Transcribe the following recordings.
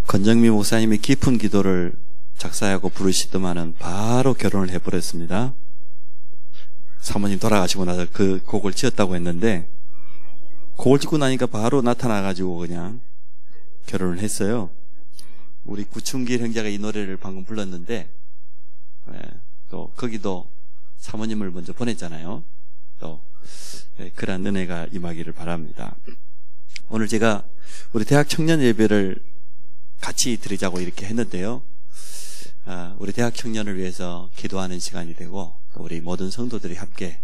권정미 목사님이 깊은 기도를 작사하고 부르시더만은 바로 결혼을 해버렸습니다. 사모님 돌아가시고 나서 그 곡을 지었다고 했는데 곡을 짓고 나니까 바로 나타나가지고 그냥 결혼을 했어요. 우리 구충길 형제가 이 노래를 방금 불렀는데 또 거기도 사모님을 먼저 보냈잖아요. 또 그런 은혜가 임하기를 바랍니다. 오늘 제가 우리 대학 청년 예배를 같이 드리자고 이렇게 했는데요. 우리 대학 청년을 위해서 기도하는 시간이 되고 우리 모든 성도들이 함께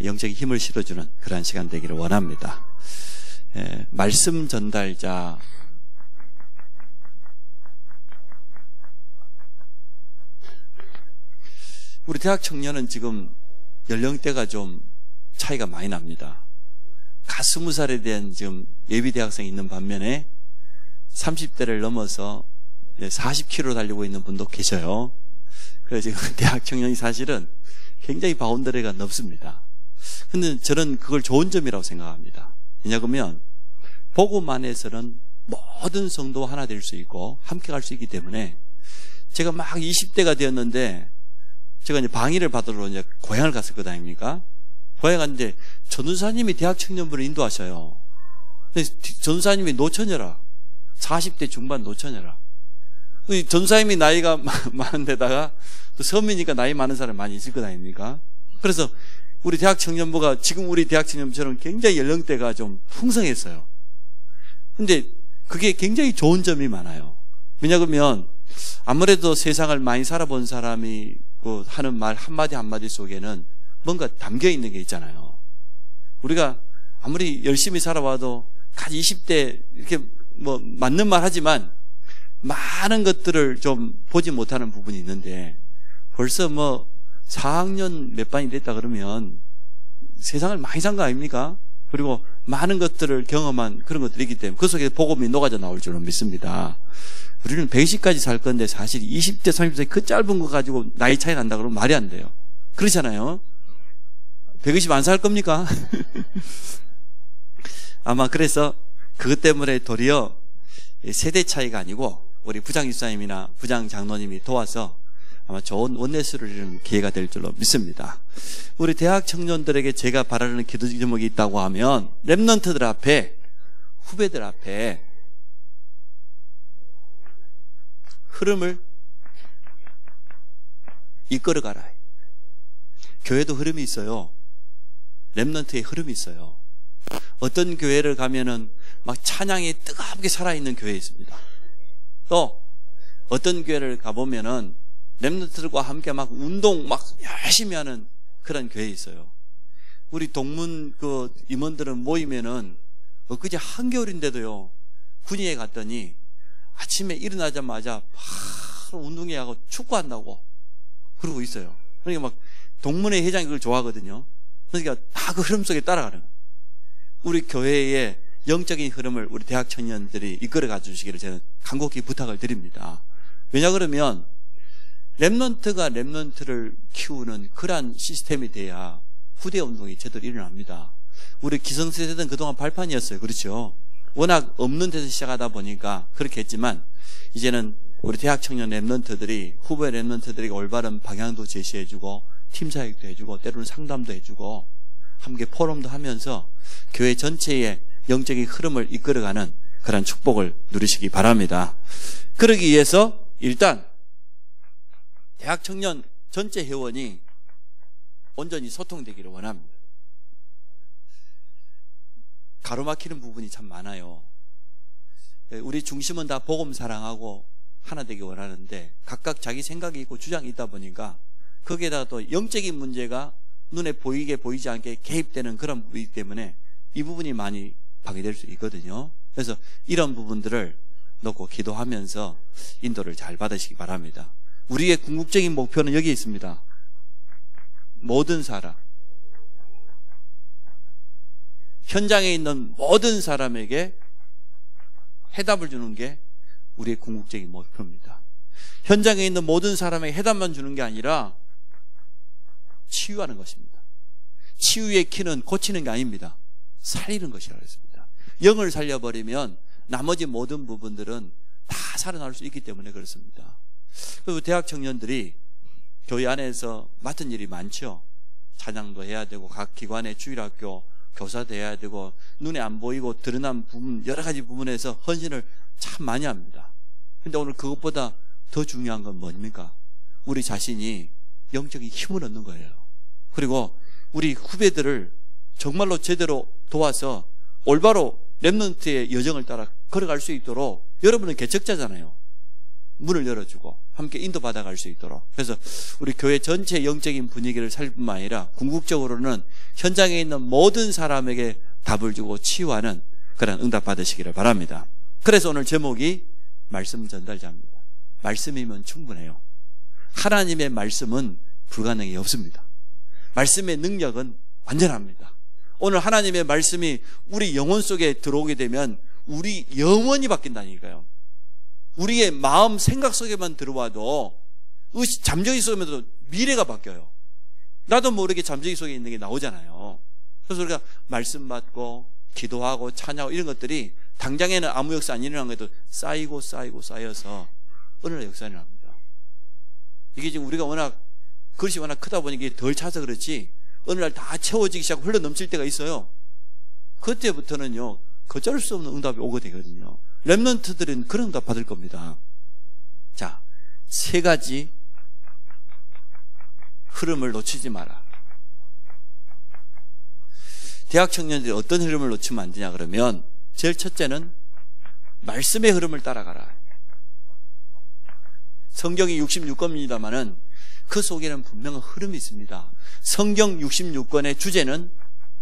영적인 힘을 실어주는 그러한 시간 되기를 원합니다. 말씀 전달자 우리 대학 청년은 지금 연령대가 좀 차이가 많이 납니다. 갓 20살에 대한 지금 예비 대학생이 있는 반면에 30대를 넘어서 40km 달리고 있는 분도 계셔요. 그래서 지금 대학 청년이 사실은 굉장히 바운더리가 넓습니다. 근데 저는 그걸 좋은 점이라고 생각합니다. 왜냐하면 복음 안에서는 모든 성도와 하나 될 수 있고 함께 갈 수 있기 때문에 제가 막 20대가 되었는데 제가 이제 방위를 받으러 이제 고향을 갔을 거 아닙니까? 고향 갔는데 전도사님이 대학 청년부를 인도하셔요. 전도사님이 노처녀라. 40대 중반 노처녀라. 전도사님이 나이가 많은 데다가 또 섬이니까 나이 많은 사람이 많이 있을 거 아닙니까? 그래서 우리 대학 청년부가 지금 우리 대학 청년부처럼 굉장히 연령대가 좀 풍성했어요. 근데 그게 굉장히 좋은 점이 많아요. 왜냐하면 아무래도 세상을 많이 살아본 사람이 하는 말 한마디 한마디 속에는 뭔가 담겨 있는 게 있잖아요. 우리가 아무리 열심히 살아와도 갓 20대 이렇게 뭐 맞는 말 하지만 많은 것들을 좀 보지 못하는 부분이 있는데 벌써 뭐 4학년 몇 반이 됐다 그러면 세상을 많이 산 거 아닙니까? 그리고 많은 것들을 경험한 그런 것들이 있기 때문에 그 속에 복음이 녹아져 나올 줄은 믿습니다. 우리는 120까지 살 건데 사실 20대, 30대 그 짧은 거 가지고 나이 차이 난다 그러면 말이 안 돼요. 그렇잖아요. 120 안 살 겁니까? 아마 그래서 그것 때문에 도리어 세대 차이가 아니고 우리 부장 집사님이나 부장 장로님이 도와서 아마 좋은 원내수를 이루는 기회가 될 줄로 믿습니다. 우리 대학 청년들에게 제가 바라는 기도 제목이 있다고 하면 랩런트들 앞에, 후배들 앞에 흐름을 이끌어가라. 교회도 흐름이 있어요. 랩런트의 흐름이 있어요. 어떤 교회를 가면은 막 찬양이 뜨겁게 살아있는 교회 있습니다. 또 어떤 교회를 가보면은 랩런트들과 함께 막 운동 막 열심히 하는 그런 교회 있어요. 우리 동문 그 임원들은 모이면은 엊그제 한겨울인데도요 군위에 갔더니 아침에 일어나자마자 바로 운동회 하고 축구한다고 그러고 있어요. 그러니까 막 동문회 회장이 그걸 좋아하거든요. 그러니까 다 그 흐름 속에 따라가는 거예요. 우리 교회의 영적인 흐름을 우리 대학 청년들이 이끌어가 주시기를 저는 간곡히 부탁을 드립니다. 왜냐 그러면 랩런트가 랩런트를 키우는 그러한 시스템이 돼야 후대 운동이 제대로 일어납니다. 우리 기성세대는 그동안 발판이었어요. 그렇죠? 워낙 없는 데서 시작하다 보니까 그렇게 했지만 이제는 우리 대학 청년 랩런트들이 후배 랩런트들이 올바른 방향도 제시해주고 팀 사역도 해주고 때로는 상담도 해주고 함께 포럼도 하면서 교회 전체의 영적인 흐름을 이끌어가는 그런 축복을 누리시기 바랍니다. 그러기 위해서 일단 대학 청년 전체 회원이 온전히 소통되기를 원합니다. 가로막히는 부분이 참 많아요. 우리 중심은 다 복음 사랑하고 하나 되기 원하는데 각각 자기 생각이 있고 주장이 있다 보니까 거기에다가 또 영적인 문제가 눈에 보이게 보이지 않게 개입되는 그런 부분이기 때문에 이 부분이 많이 방해될 수 있거든요. 그래서 이런 부분들을 놓고 기도하면서 인도를 잘 받으시기 바랍니다. 우리의 궁극적인 목표는 여기 있습니다. 모든 사람, 현장에 있는 모든 사람에게 해답을 주는 게 우리의 궁극적인 목표입니다. 현장에 있는 모든 사람에게 해답만 주는 게 아니라 치유하는 것입니다. 치유의 키는 고치는 게 아닙니다. 살리는 것이라고 했습니다. 영을 살려버리면 나머지 모든 부분들은 다 살아날 수 있기 때문에 그렇습니다. 그리고 대학 청년들이 교회 안에서 맡은 일이 많죠. 찬양도 해야 되고 각 기관의 주일학교 교사도 해야 되고 눈에 안 보이고 드러난 부분 여러 가지 부분에서 헌신을 참 많이 합니다. 근데 오늘 그것보다 더 중요한 건 뭡니까? 우리 자신이 영적인 힘을 얻는 거예요. 그리고 우리 후배들을 정말로 제대로 도와서 올바로 렘넌트의 여정을 따라 걸어갈 수 있도록 여러분은 개척자잖아요. 문을 열어주고 함께 인도받아 갈 수 있도록. 그래서 우리 교회 전체 영적인 분위기를 살릴 뿐만 아니라 궁극적으로는 현장에 있는 모든 사람에게 답을 주고 치유하는 그런 응답 받으시기를 바랍니다. 그래서 오늘 제목이 말씀 전달자입니다. 말씀이면 충분해요. 하나님의 말씀은 불가능이 없습니다. 말씀의 능력은 완전합니다. 오늘 하나님의 말씀이 우리 영혼 속에 들어오게 되면 우리 영혼이 바뀐다니까요. 우리의 마음 생각 속에만 들어와도 잠재기 속에도 미래가 바뀌어요. 나도 모르게 잠재기 속에 있는 게 나오잖아요. 그래서 우리가 말씀 받고 기도하고 찬양하고 이런 것들이 당장에는 아무 역사 안 일어난 것도 쌓이고 쌓여서 어느 날 역사가 일어납니다. 이게 지금 우리가 그릇이 워낙 크다 보니 이게 덜 차서 그렇지 어느 날 다 채워지기 시작하고 흘러 넘칠 때가 있어요. 그때부터는요 거절할 수 없는 응답이 오게 되거든요. 렘넌트들은 그런 응답 받을 겁니다. 자, 3가지 흐름을 놓치지 마라. 대학 청년들이 어떤 흐름을 놓치면 안 되냐 그러면 제일 첫째는 말씀의 흐름을 따라가라. 성경이 66권입니다만은 그 속에는 분명한 흐름이 있습니다. 성경 66권의 주제는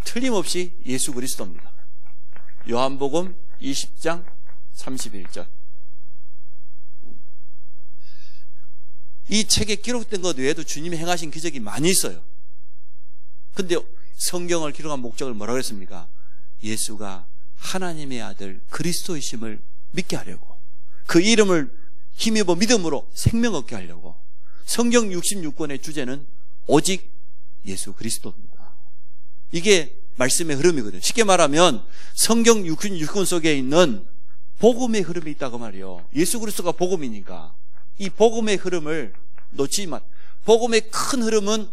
틀림없이 예수 그리스도입니다. 요한복음 20장 31절. 이 책에 기록된 것 외에도 주님이 행하신 기적이 많이 있어요. 근데 성경을 기록한 목적을 뭐라고 했습니까? 예수가 하나님의 아들 그리스도이심을 믿게 하려고, 그 이름을 힘입어 믿음으로 생명 얻게 하려고. 성경 66권의 주제는 오직 예수 그리스도입니다. 이게 말씀의 흐름이거든요. 쉽게 말하면 성경 66권 속에 있는 복음의 흐름이 있다고 말이에요. 예수 그리스도가 복음이니까 이 복음의 흐름을 놓치지 마. 복음의 큰 흐름은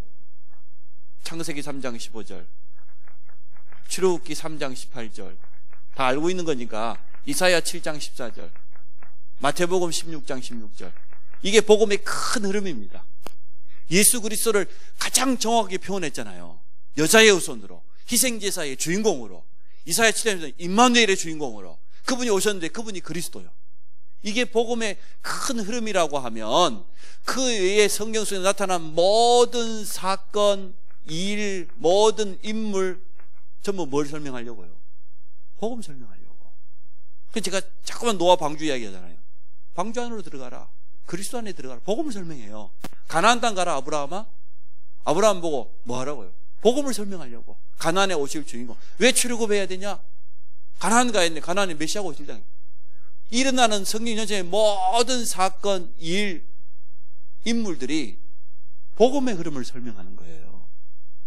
창세기 3장 15절, 출애굽기 3장 18절 다 알고 있는 거니까 이사야 7장 14절, 마태복음 16장 16절. 이게 복음의 큰 흐름입니다. 예수 그리스도를 가장 정확하게 표현했잖아요. 여자의 후손으로, 희생제사의 주인공으로, 이사야 7장에서 임마누엘의 주인공으로 그분이 오셨는데 그분이 그리스도요. 이게 복음의 큰 흐름이라고 하면 그 외에 성경 속에 나타난 모든 사건, 일, 모든 인물 전부 뭘 설명하려고요? 복음 설명하려고. 그래서 제가 자꾸만 노아 방주 이야기하잖아요. 방주 안으로 들어가라. 그리스도 안에 들어가라. 복음을 설명해요. 가나안 땅 가라 아브라함아. 아브라함 보고 뭐 하라고요? 복음을 설명하려고. 가나안에 오실 주인공. 왜 출애굽해야 되냐? 가나안 가야 되는데 가나안에 메시아가 오실 때 일어나는 성경 전체의 모든 사건, 일, 인물들이 복음의 흐름을 설명하는 거예요.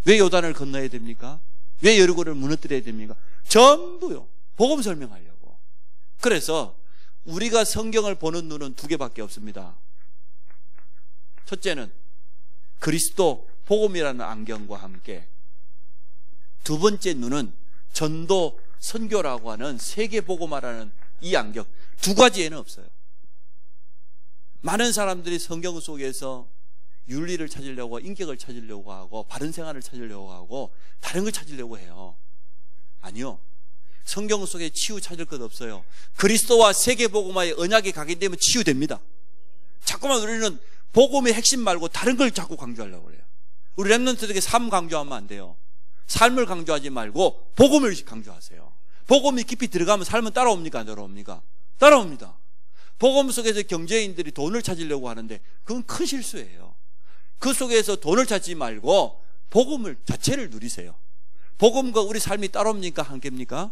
왜 요단을 건너야 됩니까? 왜 여리고를 무너뜨려야 됩니까? 전부요. 복음 설명하려고. 그래서 우리가 성경을 보는 눈은 2개밖에 없습니다. 첫째는 그리스도 복음이라는 안경과 함께, 두 번째 눈은 전도 선교라고 하는 세계복음화라는 이 안경. 2가지에는 없어요. 많은 사람들이 성경 속에서 윤리를 찾으려고, 인격을 찾으려고 하고, 바른 생활을 찾으려고 하고, 다른 걸 찾으려고 해요. 아니요. 성경 속에 치유 찾을 것 없어요. 그리스도와 세계복음화의 언약이 각인되면 치유됩니다. 자꾸만 우리는 복음의 핵심 말고 다른 걸 자꾸 강조하려고 그래요. 우리 렘넌트들에게 삶 강조하면 안 돼요. 삶을 강조하지 말고 복음을 강조하세요. 복음이 깊이 들어가면 삶은 따라옵니까? 안 따라옵니까? 따라옵니다. 복음 속에서 경제인들이 돈을 찾으려고 하는데 그건 큰 실수예요. 그 속에서 돈을 찾지 말고 복음을 자체를 누리세요. 복음과 우리 삶이 따라옵니까? 함께입니까?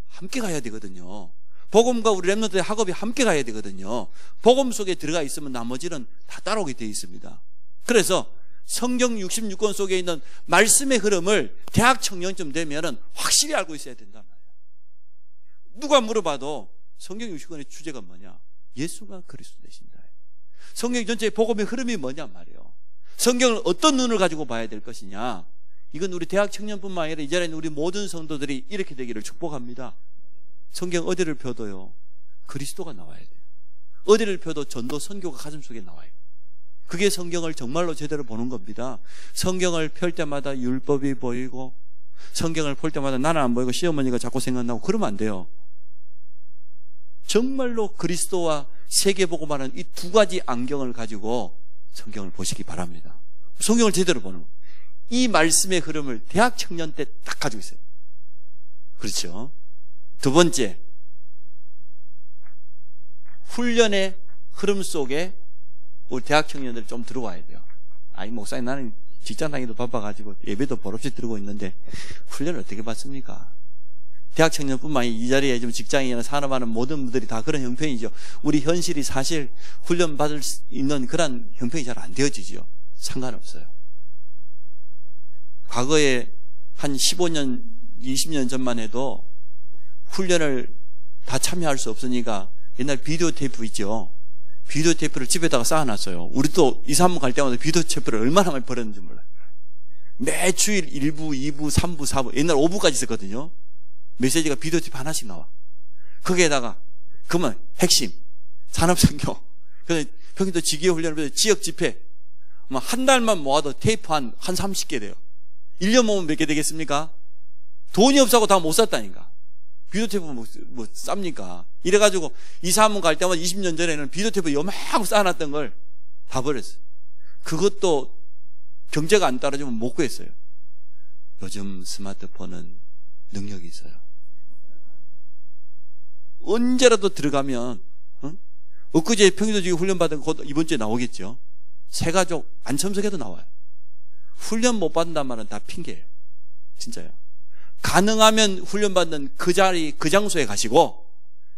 함께 가야 되거든요. 복음과 우리 렘넌트의 학업이 함께 가야 되거든요. 복음 속에 들어가 있으면 나머지는 다 따라오게 되어 있습니다. 그래서 성경 66권 속에 있는 말씀의 흐름을 대학 청년쯤 되면은 확실히 알고 있어야 된단 말이에요. 누가 물어봐도 성경 60권의 주제가 뭐냐? 예수가 그리스도 되신다. 성경 전체의 복음의 흐름이 뭐냐 말이에요. 성경을 어떤 눈을 가지고 봐야 될 것이냐. 이건 우리 대학 청년뿐만 아니라 이 자리에 있는 우리 모든 성도들이 이렇게 되기를 축복합니다. 성경 어디를 펴도요, 그리스도가 나와야 돼요. 어디를 펴도 전도 선교가 가슴속에 나와요. 그게 성경을 정말로 제대로 보는 겁니다. 성경을 펼 때마다 율법이 보이고, 성경을 볼 때마다 나는 안 보이고 시어머니가 자꾸 생각나고 그러면 안 돼요. 정말로 그리스도와 세계복음하는 이 두 가지 안경을 가지고 성경을 보시기 바랍니다. 성경을 제대로 보는 거예요. 이 말씀의 흐름을 대학 청년 때 딱 가지고 있어요. 그렇죠? 두 번째, 훈련의 흐름 속에 우리 대학 청년들이 좀 들어와야 돼요. 아이, 목사님, 나는 직장 다니기도 바빠가지고 예배도 버릇없이 들고 있는데 훈련을 어떻게 받습니까? 대학 청년뿐만 아니라 이 자리에 좀 직장이나 산업하는 모든 분들이 다 그런 형편이죠. 우리 현실이 사실 훈련 받을 수 있는 그런 형편이 잘 안 되어지죠. 상관없어요. 과거에 한 15년, 20년 전만 해도 훈련을 다 참여할 수 없으니까 옛날 비디오 테이프 있죠. 비디오 테이프를 집에다가 쌓아놨어요. 우리도 2, 3분 갈 때마다 비디오 테이프를 얼마나 많이 버렸는지 몰라요. 매 주일 1부, 2부, 3부, 4부, 옛날 5부까지 있었거든요. 메시지가 비디오 테이프 하나씩 나와. 거기에다가 그러면 핵심, 산업선교, 평균도 지기회 훈련을 지역 집회, 한 달만 모아도 테이프 한 30개 돼요. 1년 모으면 몇 개 되겠습니까? 돈이 없어서 다 못 샀다니까. 비디오 테이프 뭐 쌉니까? 이래가지고 2, 3분 갈 때마다 20년 전에는 비디오 테이프 요만하고 쌓아놨던 걸 다 버렸어요. 그것도 경제가 안 따라주면 못 구했어요. 요즘 스마트폰은 능력이 있어요. 언제라도 들어가면, 엊그제 평균도지기 훈련 받은 곧 이번 주에 나오겠죠. 새가족 안 참석해도 나와요. 훈련 못 받는단 말은 다 핑계예요. 진짜요. 가능하면 훈련 받는 그 자리, 그 장소에 가시고,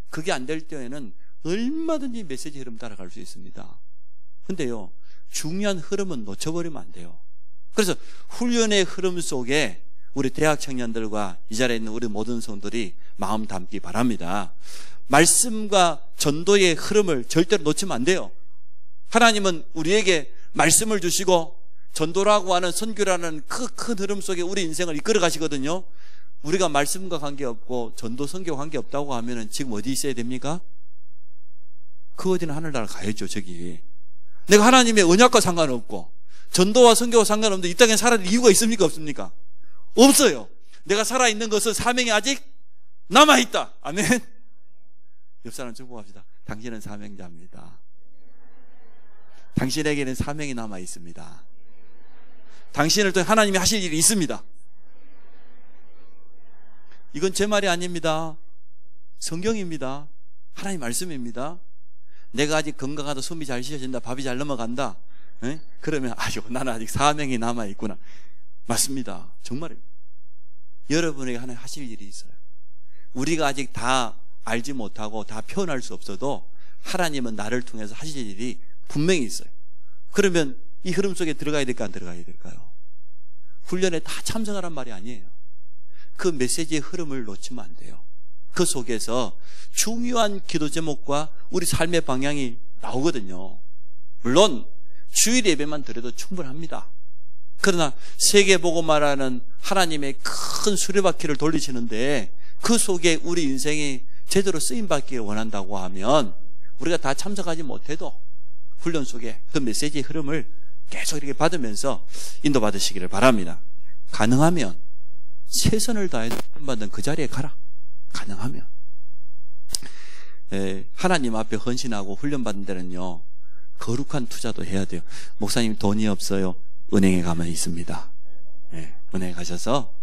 그게 안 될 때에는 얼마든지 메시지 흐름 따라갈 수 있습니다. 근데요, 중요한 흐름은 놓쳐버리면 안 돼요. 그래서 훈련의 흐름 속에 우리 대학 청년들과 이 자리에 있는 우리 모든 성도들이 마음 담기 바랍니다. 말씀과 전도의 흐름을 절대로 놓치면 안 돼요. 하나님은 우리에게 말씀을 주시고 전도라고 하는, 선교라는 그 큰 흐름 속에 우리 인생을 이끌어 가시거든요. 우리가 말씀과 관계없고 전도, 선교와 관계없다고 하면은 지금 어디 있어야 됩니까? 그 어디는 하늘나라 가야죠. 저기 내가 하나님의 언약과 상관없고 전도와 선교와 상관없는데 이 땅에 살아야 될 이유가 있습니까? 없습니까? 없어요. 내가 살아있는 것은 사명이 아직 남아있다. 아멘. 옆 사람 축복합시다. 당신은 사명자입니다. 당신에게는 사명이 남아있습니다. 당신을 통해 하나님이 하실 일이 있습니다. 이건 제 말이 아닙니다. 성경입니다. 하나님 말씀입니다. 내가 아직 건강하다, 숨이 잘 쉬어진다, 밥이 잘 넘어간다, 그러면 아유, 나는 아직 사명이 남아있구나. 맞습니다. 정말입니다. 여러분에게 하나님 하실 일이 있어요. 우리가 아직 다 알지 못하고 다 표현할 수 없어도 하나님은 나를 통해서 하실 일이 분명히 있어요. 그러면 이 흐름 속에 들어가야 될까 안 들어가야 될까요? 훈련에 다 참석하란 말이 아니에요. 그 메시지의 흐름을 놓치면 안 돼요. 그 속에서 중요한 기도 제목과 우리 삶의 방향이 나오거든요. 물론 주일 예배만 드려도 충분합니다. 그러나 세계복음화라는 하나님의 큰 수레바퀴를 돌리시는데 그 속에 우리 인생이 제대로 쓰임받기를 원한다고 하면 우리가 다 참석하지 못해도 훈련 속에 그 메시지의 흐름을 계속 이렇게 받으면서 인도받으시기를 바랍니다. 가능하면 최선을 다해서 훈련받는 그 자리에 가라. 가능하면. 하나님 앞에 헌신하고 훈련받는 데는요, 거룩한 투자도 해야 돼요. 목사님 돈이 없어요. 은행에 가면 있습니다. 은행에 가셔서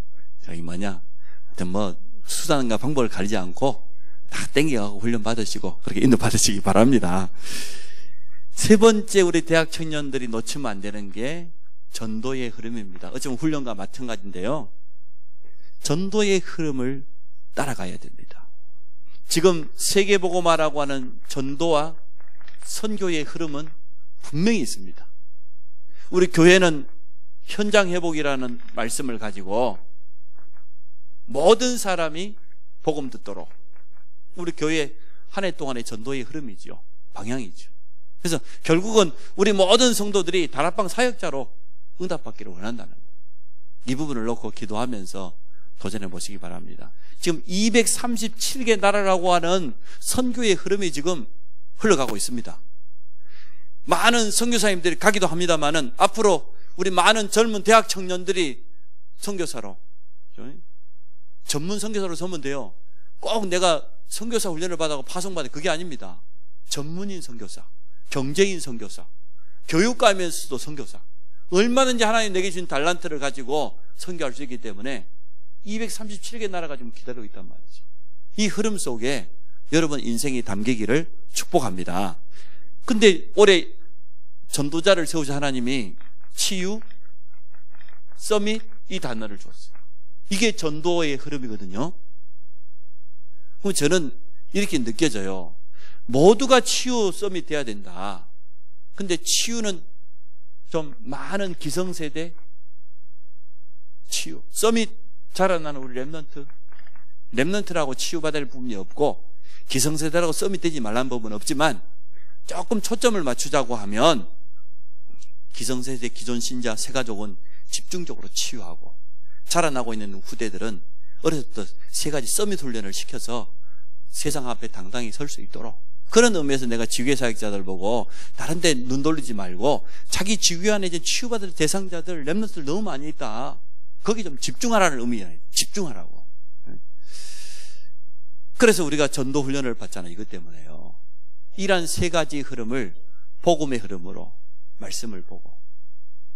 저기 하여튼 수단과 방법을 가리지 않고 다 땡겨가고 훈련 받으시고 그렇게 인도 받으시기 바랍니다. 세 번째, 우리 대학 청년들이 놓치면 안 되는 게 전도의 흐름입니다. 어쩌면 훈련과 마찬가지인데요. 전도의 흐름을 따라가야 됩니다. 지금 세계복음화라고 하는 전도와 선교의 흐름은 분명히 있습니다. 우리 교회는 현장 회복이라는 말씀을 가지고 모든 사람이 복음 듣도록, 우리 교회 한 해 동안의 전도의 흐름이죠. 방향이죠. 그래서 결국은 우리 모든 성도들이 다락방 사역자로 응답받기를 원한다는 거예요. 이 부분을 놓고 기도하면서 도전해 보시기 바랍니다. 지금 237개 나라라고 하는 선교의 흐름이 지금 흘러가고 있습니다. 많은 선교사님들이 가기도 합니다만은 앞으로 우리 많은 젊은 대학 청년들이 선교사로, 전문 선교사로 서면 돼요. 꼭 내가 선교사 훈련을 받아서 파송받아, 그게 아닙니다. 전문인 선교사, 경제인 선교사, 교육가면서도 선교사, 얼마든지 하나님 내게 주신 달란트를 가지고 선교할 수 있기 때문에 237개 나라가 지금 기다리고 있단 말이죠. 이 흐름 속에 여러분 인생이 담기기를 축복합니다. 근데 올해 전도자를 세우신 하나님이 치유, 서밋, 이 단어를 줬어요. 이게 전도의 흐름이거든요. 그럼 저는 이렇게 느껴져요. 모두가 치유 서밋 돼야 된다. 근데 치유는 좀 많은 기성세대 치유, 서밋 자라나는 우리 렘넌트라고 치유받을 부분이 없고 기성세대라고 서밋 되지 말라는 부분은 없지만 조금 초점을 맞추자고 하면 기성세대 기존 신자 새가족은 집중적으로 치유하고 자라나고 있는 후대들은 어렸을 때 세 가지 서밋 훈련을 시켜서 세상 앞에 당당히 설 수 있도록, 그런 의미에서 내가 지교회 사역자들 보고 다른 데 눈 돌리지 말고 자기 지교회 안에 이제 치유받을 대상자들 렘넌트들 너무 많이 있다, 거기 좀 집중하라는 의미예요. 집중하라고. 그래서 우리가 전도 훈련을 받잖아요. 이것 때문에요. 이러한 세 가지 흐름을 복음의 흐름으로 말씀을 보고,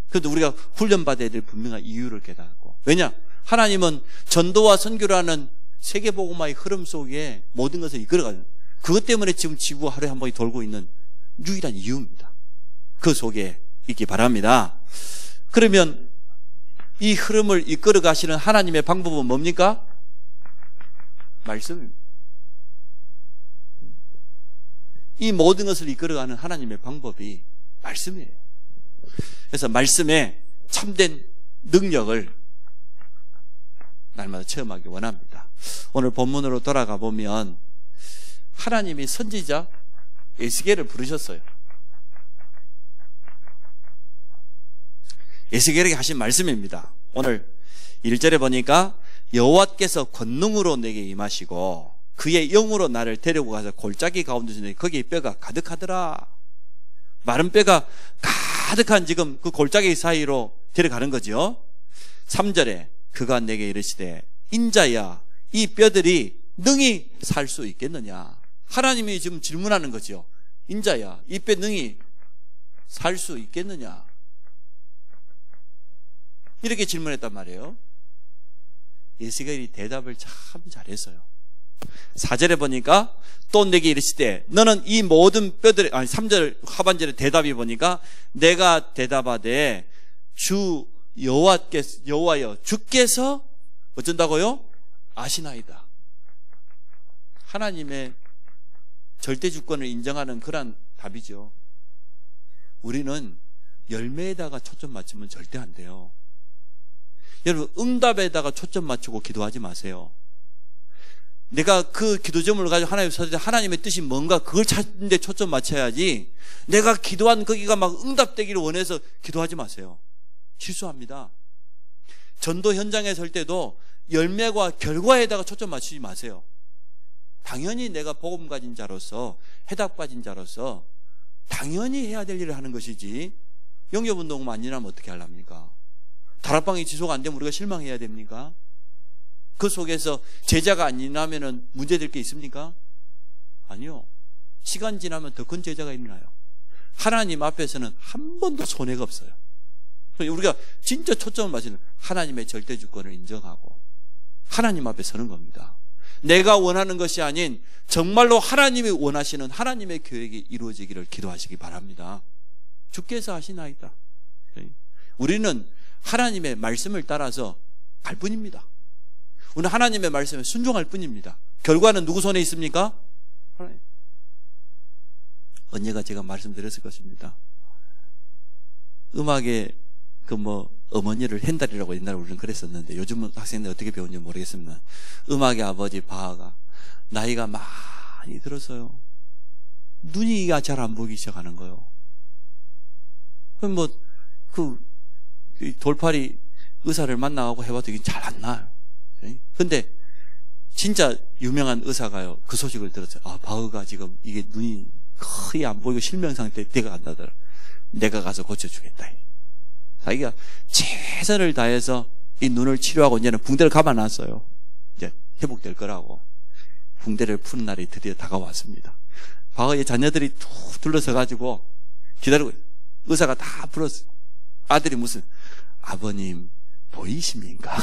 그래도 우리가 훈련받아야 될 분명한 이유를 깨닫고, 왜냐? 하나님은 전도와 선교라는 세계복음화의 흐름 속에 모든 것을 이끌어가는, 그것 때문에 지금 지구 하루에 한 번이 돌고 있는 유일한 이유입니다. 그 속에 있기 바랍니다. 그러면 이 흐름을 이끌어 가시는 하나님의 방법은 뭡니까? 말씀입니다. 이 모든 것을 이끌어가는 하나님의 방법이 말씀이에요. 그래서 말씀에 참된 능력을 날마다 체험하기 원합니다. 오늘 본문으로 돌아가 보면 하나님이 선지자 에스겔을 부르셨어요. 에스겔에게 하신 말씀입니다. 오늘 1절에 보니까 여호와께서 권능으로 내게 임하시고 그의 영으로 나를 데리고 가서 골짜기 가운데 있는데 거기에 뼈가 가득하더라. 마른 뼈가 가득한 지금 그 골짜기 사이로 데려가는 거죠. 3절에 그가 내게 이르시되 인자야 이 뼈들이 능히 살 수 있겠느냐. 하나님이 지금 질문하는 거죠. 인자야 이 뼈 능히 살 수 있겠느냐, 이렇게 질문했단 말이에요. 에스겔이 대답을 참 잘했어요. 4절에 보니까 또 내게 이르시되 너는 이 모든 뼈들, 3절 하반절에 대답이 보니까 내가 대답하되 주 여호와여 주께서 어쩐다고요? 아시나이다. 하나님의 절대 주권을 인정하는 그런 답이죠. 우리는 열매에다가 초점 맞추면 절대 안 돼요. 여러분 응답에다가 초점 맞추고 기도하지 마세요. 내가 그 기도 제목을 가지고 하나님 서줄 때 하나님의 뜻이 뭔가 그걸 찾는 데 초점 맞춰야지, 내가 기도한 거기가 막 응답되기를 원해서 기도하지 마세요. 실수합니다. 전도 현장에 설 때도 열매와 결과에다가 초점 맞추지 마세요. 당연히 내가 복음 가진 자로서, 해답 가진 자로서 당연히 해야 될 일을 하는 것이지, 영접운동만 안 일하면 어떻게 하랍니까? 다락방이 지속 안 되면 우리가 실망해야 됩니까? 그 속에서 제자가 안 일어나면 문제될 게 있습니까? 아니요. 시간 지나면 더 큰 제자가 일어나요. 하나님 앞에서는 한 번도 손해가 없어요. 우리가 진짜 초점을 맞추는 하나님의 절대 주권을 인정하고 하나님 앞에 서는 겁니다. 내가 원하는 것이 아닌 정말로 하나님이 원하시는 하나님의 계획이 이루어지기를 기도하시기 바랍니다. 주께서 하시나이다. 우리는 하나님의 말씀을 따라서 갈 뿐입니다. 우리는 하나님의 말씀에 순종할 뿐입니다. 결과는 누구 손에 있습니까? 하나님. 언제가 제가 말씀드렸을 것입니다. 음악에 어머니를 헨달이라고 옛날에 우리는 그랬었는데 요즘은 학생들 어떻게 배우는지 모르겠습니다. 음악의 아버지 바하가 나이가 많이 들었어요. 눈이가 잘 안 보이기 시작하는 거예요. 그럼 이 돌팔이 의사를 만나고 해봐도 이게 잘 안 나요. 근데 진짜 유명한 의사가요, 그 소식을 들었어요. 아, 바흐가 지금 이게 눈이 거의 안 보이고 실명 상태에 대가 안 나더라. 내가 가서 고쳐주겠다. 자기가 최선을 다해서 이 눈을 치료하고 이제는 붕대를 감아놨어요. 이제 회복될 거라고. 붕대를 푸는 날이 드디어 다가왔습니다. 바흐의 자녀들이 툭 둘러서가지고 기다리고, 의사가 다 불렀어요. 아들이 무슨, 아버님 보이십니까?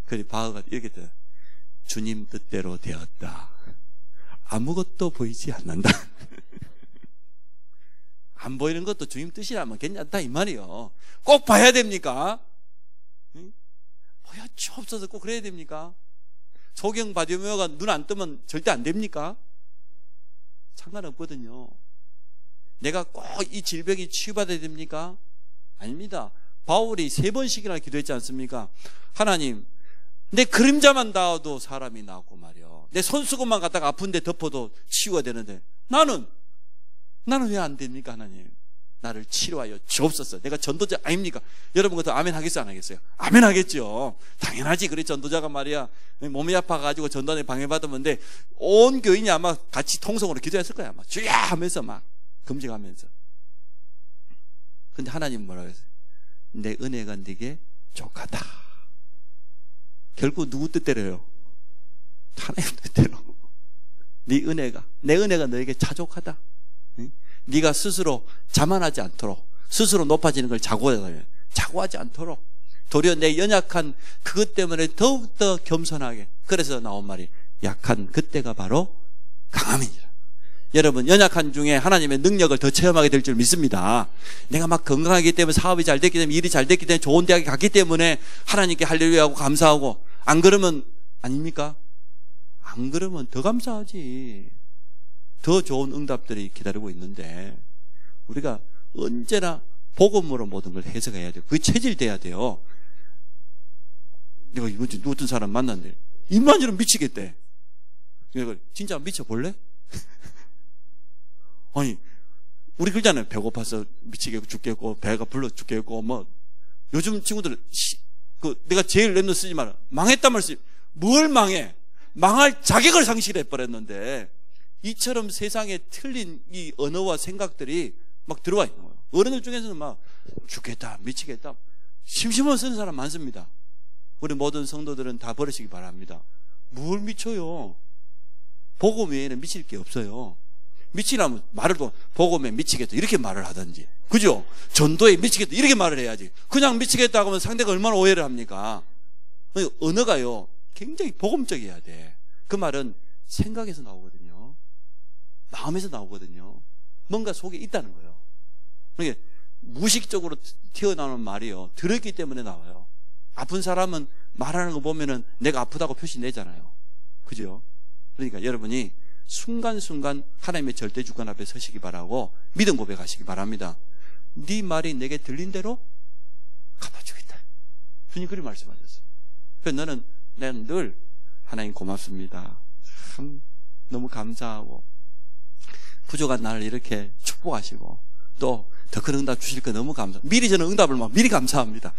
그래 바흐가 이렇게 돼요. 주님 뜻대로 되었다. 아무것도 보이지 않는다. 안 보이는 것도 주님 뜻이라면 괜찮다 이 말이요. 꼭 봐야 됩니까? 보여주옵소서 꼭 그래야 됩니까? 소경 바디메오가 눈 안 뜨면 절대 안 됩니까? 상관없거든요. 내가 꼭 이 질병이 치유받아야 됩니까? 아닙니다. 바울이 3번씩이나 기도했지 않습니까? 하나님, 내 그림자만 닿아도 사람이 나고 말이요. 내 손수건만 갖다가 아픈데 덮어도 치유가 되는데 나는 왜 안 됩니까? 하나님, 나를 치료하여 주옵소서. 내가 전도자 아닙니까? 여러분 그것도 아멘 하겠어요? 안 하겠어요? 아멘 하겠죠. 당연하지. 그래 전도자가 말이야 몸이 아파가지고 전도에 방해받으면 돼. 온 교인이 아마 같이 통성으로 기도했을 거야. 아마 주야 하면서 막 금식하면서. 근데 하나님 뭐라고 했어요? 내 은혜가 네게 족하다. 결국 누구 뜻대로요? 하나님 뜻대로. 네 은혜가, 내 은혜가 너에게 자족하다. 네가 스스로 자만하지 않도록, 스스로 높아지는 걸 자고하지 않도록, 도리어 내 연약한 그것 때문에 더욱더 겸손하게. 그래서 나온 말이 약한 그때가 바로 강함이니라. 여러분 연약한 중에 하나님의 능력을 더 체험하게 될 줄 믿습니다. 내가 막 건강하기 때문에, 사업이 잘 됐기 때문에, 일이 잘 됐기 때문에, 좋은 대학에 갔기 때문에 하나님께 할렐루야하고 감사하고, 안 그러면 아닙니까? 안 그러면 더 감사하지. 더 좋은 응답들이 기다리고 있는데 우리가 언제나 복음으로 모든 걸 해석해야 돼요. 그게 체질돼야 돼요. 내가 이번 주 어떤 사람 만났는데 입만 이러면 미치겠대. 내가 진짜 미쳐볼래? 아니 우리 그러잖아요. 배고파서 미치겠고 죽겠고 배가 불러 죽겠고 뭐. 요즘 친구들 내가 제일 랩너 쓰지 마라. 망했단 말 쓰지. 뭘 망해? 망할 자격을 상실해 버렸는데 이처럼 세상에 틀린 이 언어와 생각들이 막 들어와 있는 거예요. 어른들 중에서는 막 죽겠다, 미치겠다, 심심한 쓰는 사람 많습니다. 우리 모든 성도들은 다 버리시기 바랍니다. 뭘 미쳐요? 복음 외에는 미칠 게 없어요. 미치라면 말을 또 복음에 미치겠다 이렇게 말을 하든지, 그죠? 전도에 미치겠다 이렇게 말을 해야지. 그냥 미치겠다 하면 상대가 얼마나 오해를 합니까? 언어가요 굉장히 복음적이어야 돼. 그 말은 생각에서 나오거든요. 마음에서 나오거든요. 뭔가 속에 있다는 거예요. 그러니까 무의식적으로 튀어나오는 말이요 들었기 때문에 나와요. 아픈 사람은 말하는 거 보면은 내가 아프다고 표시 내잖아요. 그죠? 그러니까 여러분이 순간순간 하나님의 절대 주권 앞에 서시기 바라고 믿음 고백하시기 바랍니다. 네 말이 내게 들린 대로 갚아주겠다. 주님 그리 말씀하셨어요. 그래서 나는 늘 하나님 고맙습니다. 참 너무 감사하고 부족한 나를 이렇게 축복하시고 또 더 큰 응답 주실 거 너무 감사. 미리 저는 응답을 미리 감사합니다.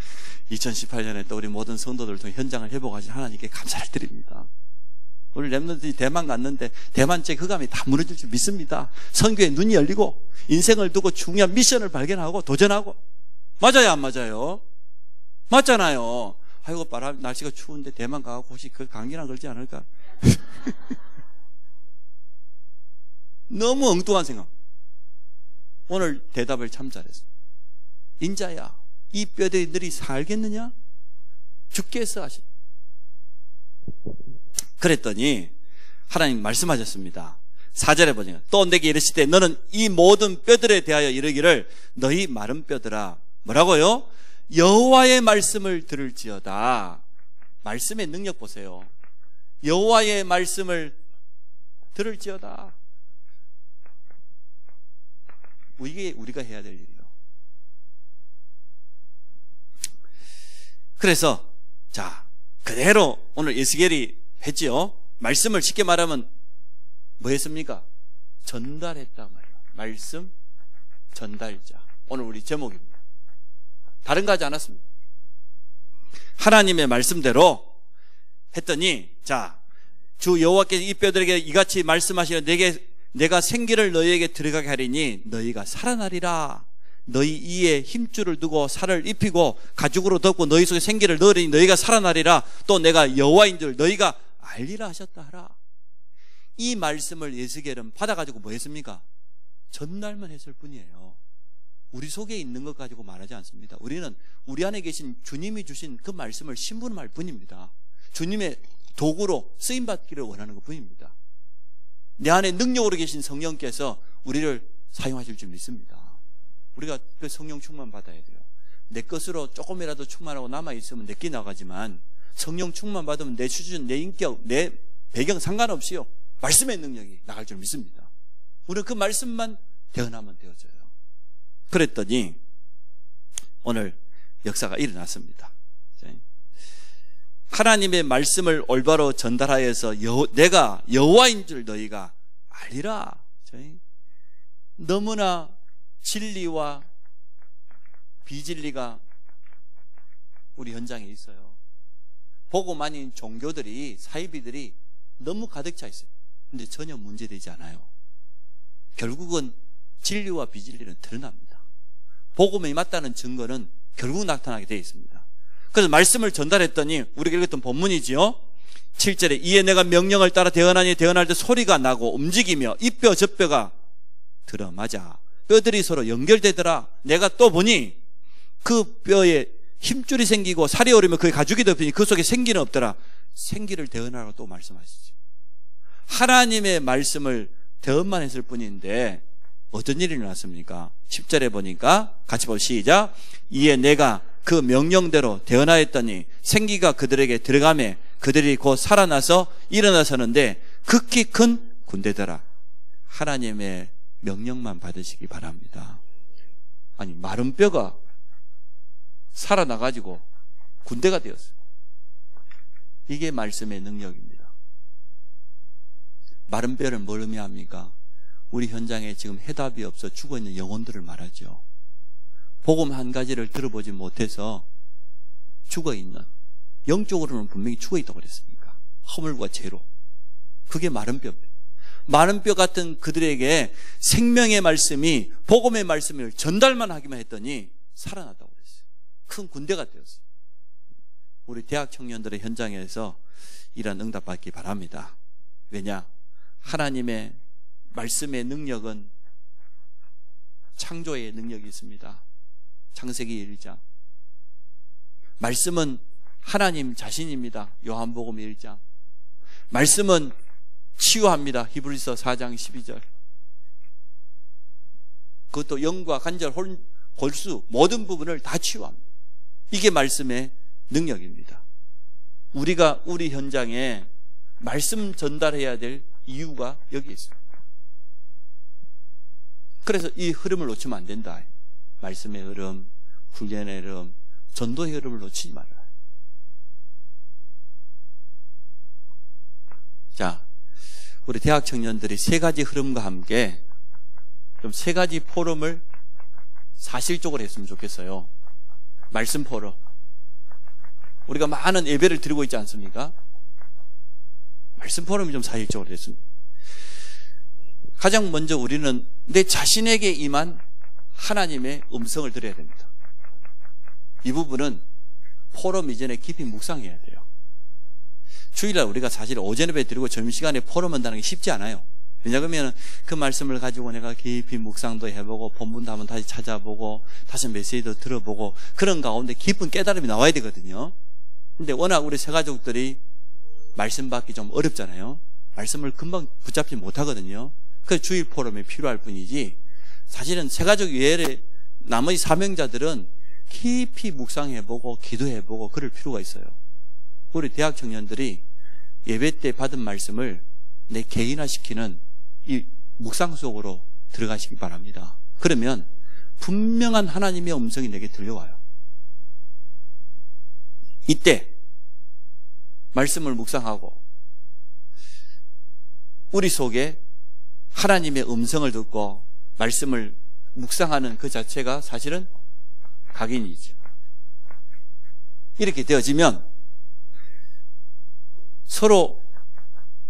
2018년에 또 우리 모든 성도들 통해 현장을 회복하신 하나님께 감사를 드립니다. 우리 랩런들이 대만 갔는데 대만제 흑암이 다 무너질 줄 믿습니다. 선교에 눈이 열리고 인생을 두고 중요한 미션을 발견하고 도전하고. 맞아요 안 맞아요? 맞잖아요. 아이고 날씨가 추운데 대만 가고 혹시 그 감기나 걸지 않을까? 너무 엉뚱한 생각. 오늘 대답을 참 잘했어. 인자야, 이 뼈들이 너희 살겠느냐? 죽겠어 하시. 그랬더니 하나님 말씀하셨습니다. 4절에 보니까 또 내게 이르시되 너는 이 모든 뼈들에 대하여 이르기를 너희 마른 뼈들아 뭐라고요? 여호와의 말씀을 들을지어다. 말씀의 능력 보세요. 여호와의 말씀을 들을지어다. 이게 우리가 해야 될 일이에요. 그래서 자 그대로 오늘 에스겔이 했지요. 말씀을 쉽게 말하면 뭐 했습니까? 전달했단 말이에요. 말씀 전달자. 오늘 우리 제목입니다. 다른 거 하지 않았습니다. 하나님의 말씀대로 했더니, 자, 주 여호와께서 이 뼈들에게 이같이 말씀하시려 내가 생기를 너희에게 들어가게 하리니 너희가 살아나리라. 너희 이에 힘줄을 두고 살을 입히고 가죽으로 덮고 너희 속에 생기를 넣으리니 너희가 살아나리라. 또 내가 여호와인 줄 너희가 알리라 하셨다 하라. 이 말씀을 에스겔은 받아가지고 뭐 했습니까? 전달만 했을 뿐이에요. 우리 속에 있는 것 가지고 말하지 않습니다. 우리는 우리 안에 계신 주님이 주신 그 말씀을 심부름할 뿐입니다. 주님의 도구로 쓰임받기를 원하는 것 뿐입니다. 내 안에 능력으로 계신 성령께서 우리를 사용하실 줄 믿습니다. 우리가 그 성령 충만 받아야 돼요. 내 것으로 조금이라도 충만하고 남아있으면 내게 나가지만 성령 충만 받으면 내 수준, 내 인격, 내 배경 상관없이요. 말씀의 능력이 나갈 줄 믿습니다. 우리는 그 말씀만 대언하면 되어져요. 그랬더니 오늘 역사가 일어났습니다. 하나님의 말씀을 올바로 전달하여서 내가 여호와인 줄 너희가 알리라. 너무나 진리와 비진리가 우리 현장에 있어요. 복음 아닌 종교들이, 사이비들이 너무 가득 차 있어요. 근데 전혀 문제되지 않아요. 결국은 진리와 비진리는 드러납니다. 복음이 맞다는 증거는 결국 나타나게 되어 있습니다. 그래서 말씀을 전달했더니 우리가 읽었던 본문이지요. 7절에 이에 내가 명령을 따라 대언하니 대언할 때 소리가 나고 움직이며 이 뼈 저 뼈가 들어맞아 뼈들이 서로 연결되더라. 내가 또 보니 그 뼈에 힘줄이 생기고 살이 오르면 그게 가죽이 덮이니 그 속에 생기는 없더라. 생기를 대언하라고 또 말씀하시죠. 하나님의 말씀을 대언만 했을 뿐인데 어떤 일이 일어났습니까? 10절에 보니까 같이 보시죠. 시작. 이에 내가 그 명령대로 대언하였더니 생기가 그들에게 들어가매 그들이 곧 살아나서 일어나서는데 극히 큰 군대더라. 하나님의 명령만 받으시기 바랍니다. 아니, 마른 뼈가 살아나가지고 군대가 되었어요. 이게 말씀의 능력입니다. 마른 뼈를 뭘 의미합니까? 우리 현장에 지금 해답이 없어 죽어있는 영혼들을 말하죠. 복음 한 가지를 들어보지 못해서 죽어있는, 영적으로는 분명히 죽어있다고 그랬으니까 허물과 죄로. 그게 마른 뼈입니다. 마른 뼈 같은 그들에게 생명의 말씀이, 복음의 말씀을 전달만 하기만 했더니 살아났다고 그랬어요. 큰 군대가 되었어요. 우리 대학 청년들의 현장에서 이런 응답 받기 바랍니다. 왜냐? 하나님의 말씀의 능력은 창조의 능력이 있습니다. 창세기 1장. 말씀은 하나님 자신입니다. 요한복음 1장. 말씀은 치유합니다. 히브리서 4장 12절. 그것도 영과 관절, 골수 모든 부분을 다 치유합니다. 이게 말씀의 능력입니다. 우리가 우리 현장에 말씀 전달해야 될 이유가 여기 있습니다. 그래서 이 흐름을 놓치면 안 된다. 말씀의 흐름, 훈련의 흐름, 전도의 흐름을 놓치지 말아요. 자, 우리 대학 청년들이 세 가지 흐름과 함께 좀 세 가지 포럼을 사실적으로 했으면 좋겠어요. 말씀 포럼. 우리가 많은 예배를 드리고 있지 않습니까? 말씀 포럼이 좀 사실적으로 됐습니다. 가장 먼저 우리는 내 자신에게 임한 하나님의 음성을 들어야 됩니다. 이 부분은 포럼 이전에 깊이 묵상해야 돼요. 주일날 우리가 사실 오전 예배 드리고 점심시간에 포럼 한다는 게 쉽지 않아요. 왜냐하면 그 말씀을 가지고 내가 깊이 묵상도 해보고 본문도 한번 다시 찾아보고 다시 메시지도 들어보고 그런 가운데 깊은 깨달음이 나와야 되거든요. 근데 워낙 우리 새가족들이 말씀 받기 좀 어렵잖아요. 말씀을 금방 붙잡지 못하거든요. 그래서 주일 포럼이 필요할 뿐이지 사실은 새가족 외에 나머지 사명자들은 깊이 묵상해보고 기도해보고 그럴 필요가 있어요. 우리 대학 청년들이 예배 때 받은 말씀을 내 개인화시키는 이 묵상 속으로 들어가시기 바랍니다. 그러면 분명한 하나님의 음성이 내게 들려와요. 이때 말씀을 묵상하고 우리 속에 하나님의 음성을 듣고 말씀을 묵상하는 그 자체가 사실은 각인이죠. 이렇게 되어지면 서로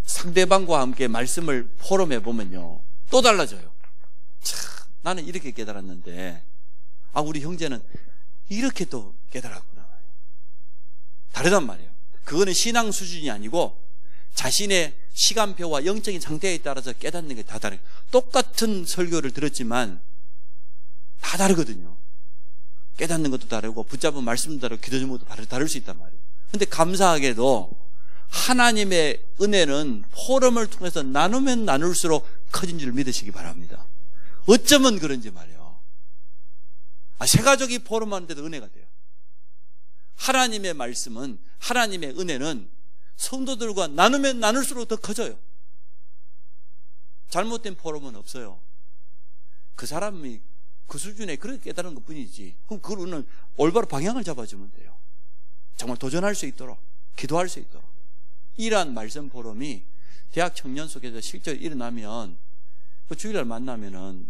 상대방과 함께 말씀을 포럼해 보면요, 또 달라져요. 참, 나는 이렇게 깨달았는데 우리 형제는 이렇게 또 깨달았구나. 다르단 말이에요. 그거는 신앙 수준이 아니고 자신의 시간표와 영적인 상태에 따라서 깨닫는 게 다 다르요. 똑같은 설교를 들었지만 다 다르거든요. 깨닫는 것도 다르고 붙잡은 말씀도 다르고 기도 제목도 다를 수 있단 말이에요. 근데 감사하게도 하나님의 은혜는 포럼을 통해서 나누면 나눌수록 커진 줄 믿으시기 바랍니다. 어쩌면 그런지 말이에요. 새 가족이 포럼하는데도 은혜가 돼요. 하나님의 말씀은, 하나님의 은혜는 성도들과 나누면 나눌수록 더 커져요. 잘못된 포럼은 없어요. 그 사람이 그 수준에 그렇게 깨달은 것 뿐이지. 그럼 그거는 올바로 방향을 잡아주면 돼요. 정말 도전할 수 있도록, 기도할 수 있도록. 이러한 말씀 포럼이 대학 청년 속에서 실제로 일어나면, 그 주일날 만나면은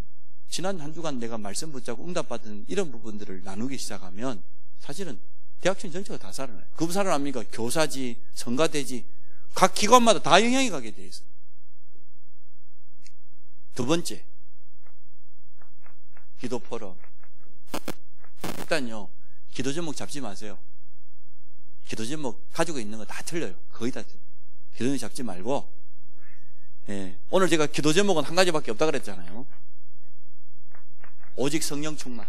지난 한 주간 내가 말씀 붙잡고 응답받은 이런 부분들을 나누기 시작하면 사실은 대학 청년 전체가 다 살아나요. 그 살아납니까? 교사지, 성가대지, 각 기관마다 다 영향이 가게 돼 있어요. 두 번째, 기도 포럼. 일단요, 기도 제목 잡지 마세요. 기도 제목 가지고 있는 거 다 틀려요. 거의 다 틀려요. 기도 제목 잡지 말고, 오늘 제가 기도 제목은 한 가지밖에 없다 그랬잖아요. 오직 성령 충만,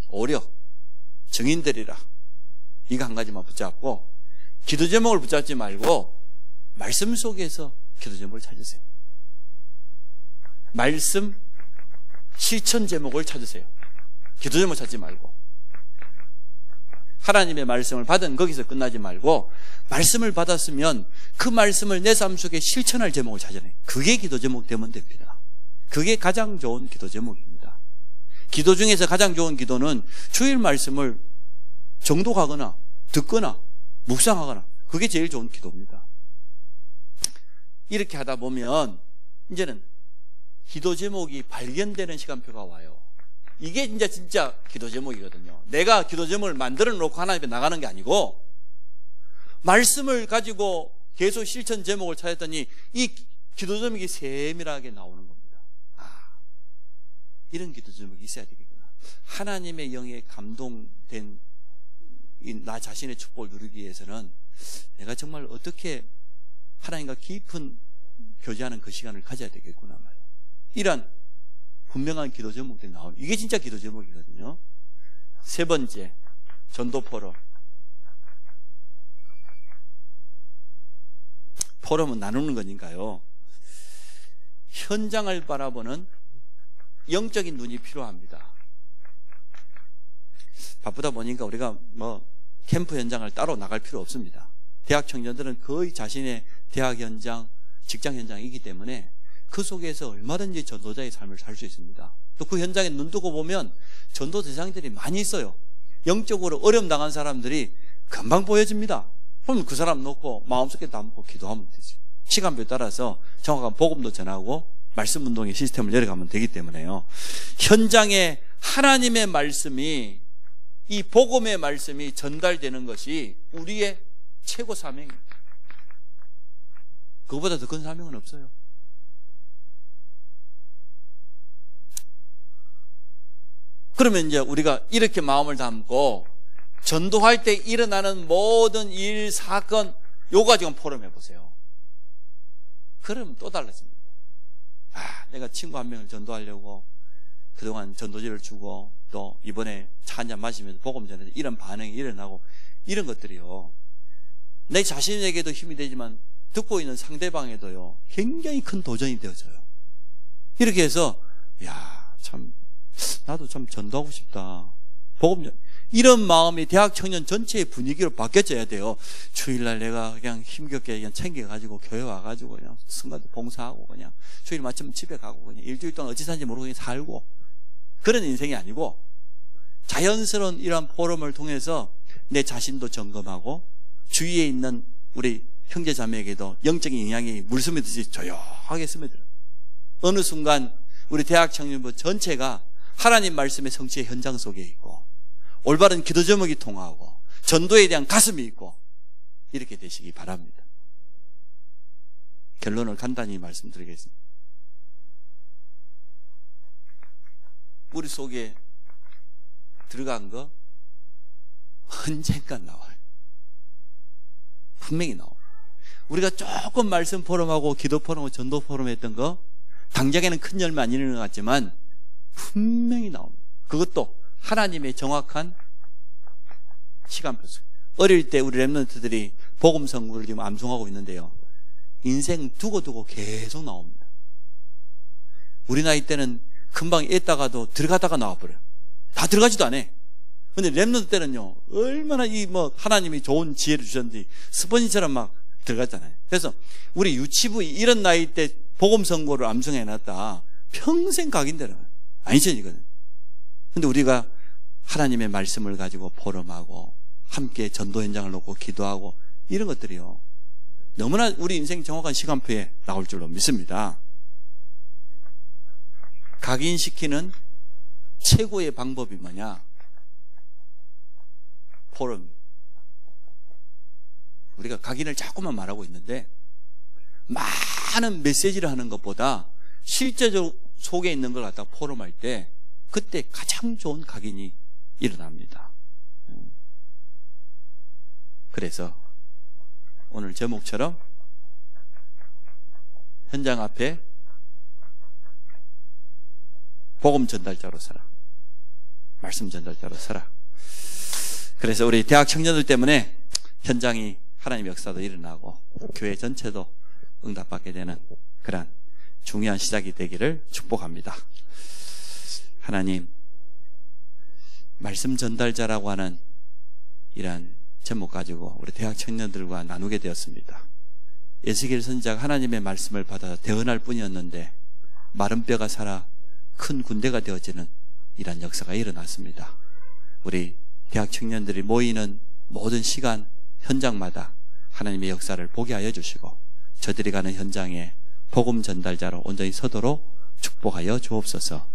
오려, 증인들이라, 이거 한 가지만 붙잡고 기도 제목을 붙잡지 말고 말씀 속에서 기도 제목을 찾으세요. 말씀 실천 제목을 찾으세요. 기도 제목 찾지 말고. 하나님의 말씀을 받은 거기서 끝나지 말고 말씀을 받았으면 그 말씀을 내 삶 속에 실천할 제목을 찾아내요. 그게 기도 제목 되면 됩니다. 그게 가장 좋은 기도 제목입니다. 기도 중에서 가장 좋은 기도는 주일 말씀을 정독하거나 듣거나 묵상하거나, 그게 제일 좋은 기도입니다. 이렇게 하다 보면 이제는 기도 제목이 발견되는 시간표가 와요. 이게 진짜 기도 제목이거든요. 내가 기도 제목을 만들어 놓고 하나님 앞에 나가는 게 아니고 말씀을 가지고 계속 실천 제목을 찾았더니 이 기도 제목이 세밀하게 나오는 겁니다. 이런 기도 제목이 있어야 되겠구나. 하나님의 영에 감동된 나 자신의 축복을 누리기 위해서는 내가 정말 어떻게 하나님과 깊은 교제하는 그 시간을 가져야 되겠구나 말이에요. 이런 분명한 기도 제목들이 나오는, 이게 진짜 기도 제목이거든요. 세 번째, 전도 포럼. 포럼은 나누는 거니까요. 현장을 바라보는 영적인 눈이 필요합니다. 바쁘다 보니까 우리가 캠프 현장을 따로 나갈 필요 없습니다. 대학 청년들은 거의 자신의 대학 현장, 직장 현장이기 때문에 그 속에서 얼마든지 전도자의 삶을 살 수 있습니다. 또 그 현장에 눈 두고 보면 전도 대상들이 많이 있어요. 영적으로 어려움 당한 사람들이 금방 보여집니다. 그럼 그 사람 놓고 마음속에 담고 기도하면 되죠. 시간표에 따라서 정확한 복음도 전하고 말씀 운동의 시스템을 내려가면 되기 때문에요. 현장에 하나님의 말씀이, 이 복음의 말씀이 전달되는 것이 우리의 최고 사명입니다. 그거보다 더 큰 사명은 없어요. 그러면 이제 우리가 이렇게 마음을 담고 전도할 때 일어나는 모든 일, 사건, 요거 지금 포럼해 보세요. 그러면 또 달라집니다. 내가 친구 한 명을 전도하려고 그동안 전도지를 주고 또 이번에 차 한잔 마시면서 복음 전해서 이런 반응이 일어나고, 이런 것들이요, 내 자신에게도 힘이 되지만 듣고 있는 상대방에도요 굉장히 큰 도전이 되어져요. 이렇게 해서 참 나도 참 전도하고 싶다, 복음, 이런 마음이 대학 청년 전체의 분위기로 바뀌어져야 돼요. 주일날 내가 그냥 힘겹게 그냥 챙겨가지고 교회 와가지고 그냥 성가대 봉사하고 그냥 주일 마치면 집에 가고 그냥 일주일 동안 어찌 사는지 모르고 그냥 살고, 그런 인생이 아니고 자연스러운 이러한 포럼을 통해서 내 자신도 점검하고 주위에 있는 우리 형제 자매에게도 영적인 영향이 물 스며듯이 조용하게 스며들어요. 어느 순간 우리 대학 청년부 전체가 하나님 말씀의 성취의 현장 속에 있고 올바른 기도 제목이 통하고 전도에 대한 가슴이 있고 이렇게 되시기 바랍니다. 결론을 간단히 말씀드리겠습니다. 우리 속에 들어간 거 언젠간 나와요. 분명히 나와요. 우리가 조금 말씀 포럼하고 기도 포럼하고 전도 포럼 했던 거 당장에는 큰 열매 안 이루는 것 같지만 분명히 나옵니다. 그것도 하나님의 정확한 시간표 속. 어릴 때 우리 렘넌트들이 복음 선구를 지금 암송하고 있는데요. 인생 두고두고 계속 나옵니다. 우리 나이 때는 금방 했다가도 들어가다가 나와버려요. 다 들어가지도 않아. 근데 렘넌트 때는요, 얼마나 하나님이 좋은 지혜를 주셨는지 스펀지처럼 막 들어갔잖아요. 그래서 우리 유치부 이런 나이 때 복음 선고를 암송해놨다. 평생 각인되는 거예요. 아니죠, 이거는. 근데 우리가 하나님의 말씀을 가지고 포럼하고 함께 전도 현장을 놓고 기도하고 이런 것들이요. 너무나 우리 인생 정확한 시간표에 나올 줄로 믿습니다. 각인시키는 최고의 방법이 뭐냐? 포럼. 우리가 각인을 자꾸만 말하고 있는데 많은 메시지를 하는 것보다 실제적으로 속에 있는 걸 갖다가 포럼할 때 그때 가장 좋은 각인이 일어납니다. 그래서 오늘 제목처럼 현장 앞에 복음 전달자로 서라. 말씀 전달자로 서라. 그래서 우리 대학 청년들 때문에 현장이 하나님의 역사도 일어나고 교회 전체도 응답받게 되는 그런 중요한 시작이 되기를 축복합니다. 하나님, 말씀 전달자라고 하는 이러한 제목 가지고 우리 대학 청년들과 나누게 되었습니다. 에스겔 선지자가 하나님의 말씀을 받아 대언할 뿐이었는데 마른 뼈가 살아 큰 군대가 되어지는 이러한 역사가 일어났습니다. 우리 대학 청년들이 모이는 모든 시간, 현장마다 하나님의 역사를 보게 하여 주시고 저들이 가는 현장에 복음 전달자로 온전히 서도록 축복하여 주옵소서.